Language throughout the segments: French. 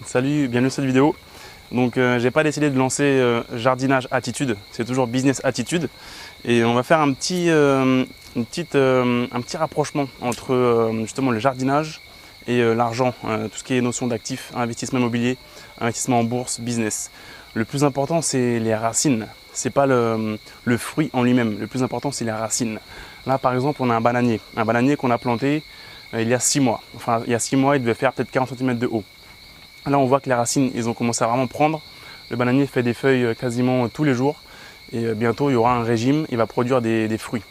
Salut, bienvenue sur cette vidéo. Donc j'ai pas décidé de lancer jardinage attitude, c'est toujours business attitude. Et on va faire un petit rapprochement entre justement le jardinage et l'argent, tout ce qui est notion d'actifs, investissement immobilier, investissement en bourse, business. Le plus important c'est les racines, c'est pas le fruit en lui-même, le plus important c'est les racines. Là par exemple on a un bananier qu'on a planté il y a 6 mois. Enfin il y a 6 mois il devait faire peut-être 40 cm de haut. Là, on voit que les racines, ils ont commencé à vraiment prendre. Le bananier fait des feuilles quasiment tous les jours. Et bientôt, il y aura un régime, il va produire des fruits.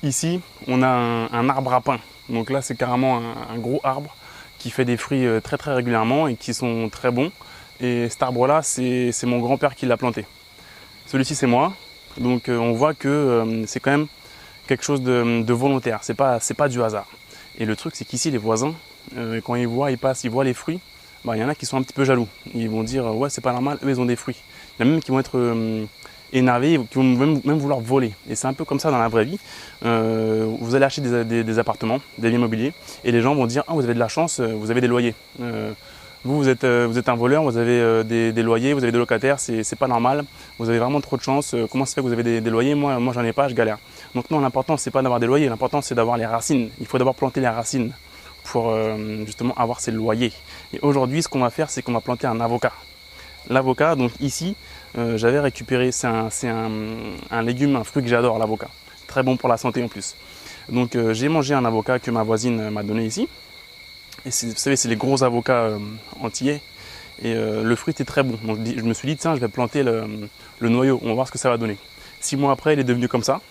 Ici, on a un arbre à pain. Donc là, c'est carrément un gros arbre qui fait des fruits très très régulièrement et qui sont très bons. Et cet arbre-là, c'est mon grand-père qui l'a planté. Celui-ci, c'est moi. Donc on voit que c'est quand même quelque chose de volontaire. C'est pas du hasard. Et le truc, c'est qu'ici, les voisins, quand ils passent, ils voient les fruits. Il y en a qui sont un petit peu jaloux. Ils vont dire ouais c'est pas normal, eux ils ont des fruits. Il y en a même qui vont être énervés, qui vont même vouloir voler. Et c'est un peu comme ça dans la vraie vie. Vous allez acheter des appartements, des biens immobiliers, et les gens vont dire ah vous avez de la chance, vous avez des loyers. Vous êtes un voleur, vous avez des loyers, vous avez des locataires, c'est pas normal. Vous avez vraiment trop de chance. Comment ça fait que vous avez des loyers? Moi j'en ai pas, je galère. Donc non, l'important c'est pas d'avoir des loyers, l'important c'est d'avoir les racines. Il faut d'abord planter les racines pour justement avoir ses loyers. Et aujourd'hui, ce qu'on va faire, c'est qu'on va planter un avocat. L'avocat, donc ici, j'avais récupéré, c'est un légume, un fruit que j'adore, l'avocat. Très bon pour la santé en plus. Donc j'ai mangé un avocat que ma voisine m'a donné ici. Et vous savez, c'est les gros avocats antillais. Et le fruit était très bon. Donc je me suis dit, tiens, je vais planter le noyau, on va voir ce que ça va donner. 6 mois après, il est devenu comme ça.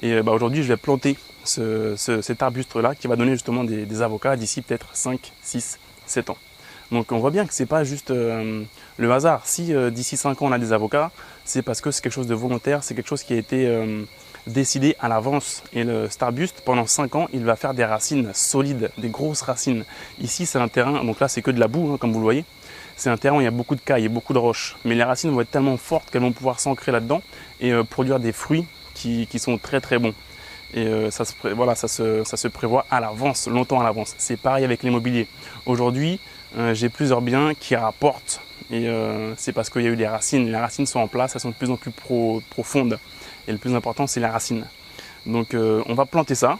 Et aujourd'hui, je vais planter cet arbuste-là qui va donner justement des avocats d'ici peut-être 5, 6, 7 ans. Donc on voit bien que ce n'est pas juste le hasard. Si d'ici 5 ans on a des avocats, c'est parce que c'est quelque chose de volontaire, c'est quelque chose qui a été décidé à l'avance. Et cet arbuste, pendant 5 ans, il va faire des racines solides, des grosses racines. Ici, c'est un terrain, donc là c'est que de la boue, hein, comme vous le voyez. C'est un terrain où il y a beaucoup de cailles et beaucoup de roches. Mais les racines vont être tellement fortes qu'elles vont pouvoir s'ancrer là-dedans et produire des fruits qui sont très très bons. Et ça se prévoit à l'avance, longtemps à l'avance. C'est pareil avec l'immobilier. Aujourd'hui, j'ai plusieurs biens qui rapportent. Et c'est parce qu'il y a eu des racines. Les racines sont en place, elles sont de plus en plus profondes. Et le plus important, c'est les racines. Donc on va planter ça.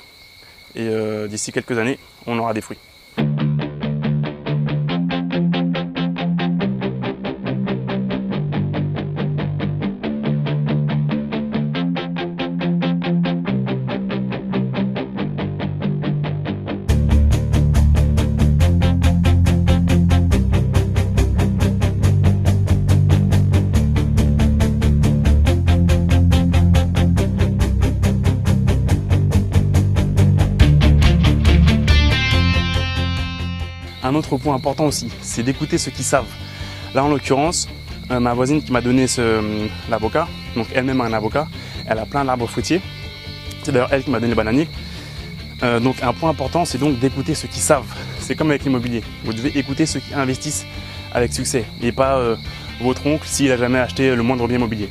Et d'ici quelques années, on aura des fruits. Un autre point important aussi, c'est d'écouter ceux qui savent. Là en l'occurrence, ma voisine qui m'a donné l'avocat, donc elle-même a un avocat, elle a plein d'arbres fruitiers. C'est d'ailleurs elle qui m'a donné le bananier. Donc un point important, c'est donc d'écouter ceux qui savent. C'est comme avec l'immobilier. Vous devez écouter ceux qui investissent avec succès et pas votre oncle s'il n'a jamais acheté le moindre bien immobilier.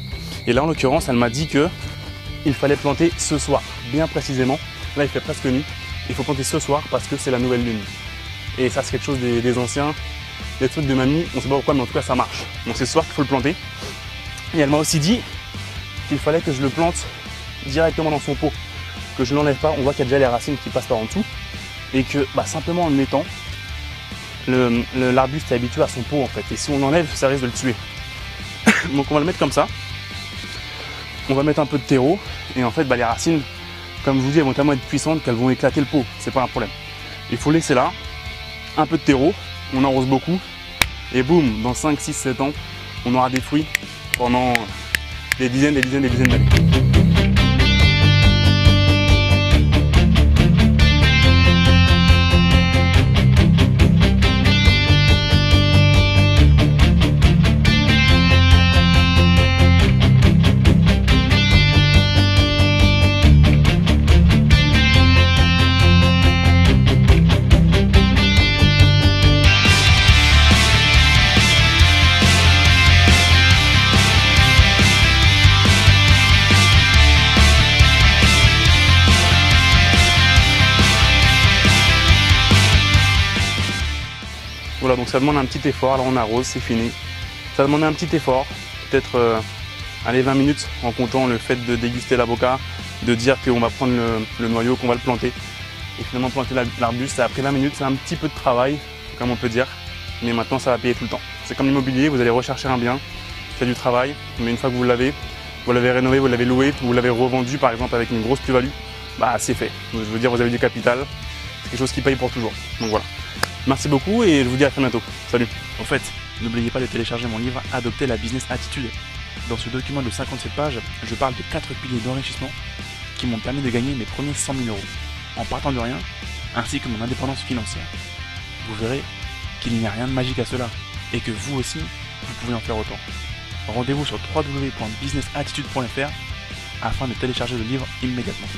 Et là en l'occurrence, elle m'a dit qu'il fallait planter ce soir, bien précisément. Là il fait presque nuit. Il faut planter ce soir parce que c'est la nouvelle lune. Et ça c'est quelque chose des anciens, des trucs de mamie, on ne sait pas pourquoi mais en tout cas ça marche. Donc c'est ce soir qu'il faut le planter. Et elle m'a aussi dit qu'il fallait que je le plante directement dans son pot, que je ne l'enlève pas, on voit qu'il y a déjà les racines qui passent par en dessous. Et que simplement en le mettant, l'arbuste est habitué à son pot en fait. Et si on l'enlève, ça risque de le tuer. Donc on va le mettre comme ça. On va mettre un peu de terreau et en fait les racines, comme je vous dis, elles vont tellement être puissantes qu'elles vont éclater le pot, c'est pas un problème. Il faut laisser là. Un peu de terreau, on arrose beaucoup et boum, dans 5, 6, 7 ans, on aura des fruits pendant des dizaines d'années. Donc ça demande un petit effort. Là on arrose, c'est fini. Ça demande un petit effort, peut-être allez 20 minutes en comptant le fait de déguster l'avocat, de dire qu'on va prendre le noyau, qu'on va le planter et finalement planter l'arbuste. Après 20 minutes, c'est un petit peu de travail, comme on peut dire, mais maintenant ça va payer tout le temps. C'est comme l'immobilier, vous allez rechercher un bien, c'est du travail, mais une fois que vous l'avez rénové, vous l'avez loué, vous l'avez revendu par exemple avec une grosse plus-value, bah c'est fait. Je veux dire, vous avez du capital, c'est quelque chose qui paye pour toujours. Donc voilà. Merci beaucoup et je vous dis à très bientôt. Salut. En fait, n'oubliez pas de télécharger mon livre Adopter la business attitude. Dans ce document de 57 pages, je parle de 4 piliers d'enrichissement qui m'ont permis de gagner mes premiers 100 000 € en partant de rien, ainsi que mon indépendance financière. Vous verrez qu'il n'y a rien de magique à cela et que vous aussi, vous pouvez en faire autant. Rendez-vous sur www.businessattitude.fr afin de télécharger le livre immédiatement.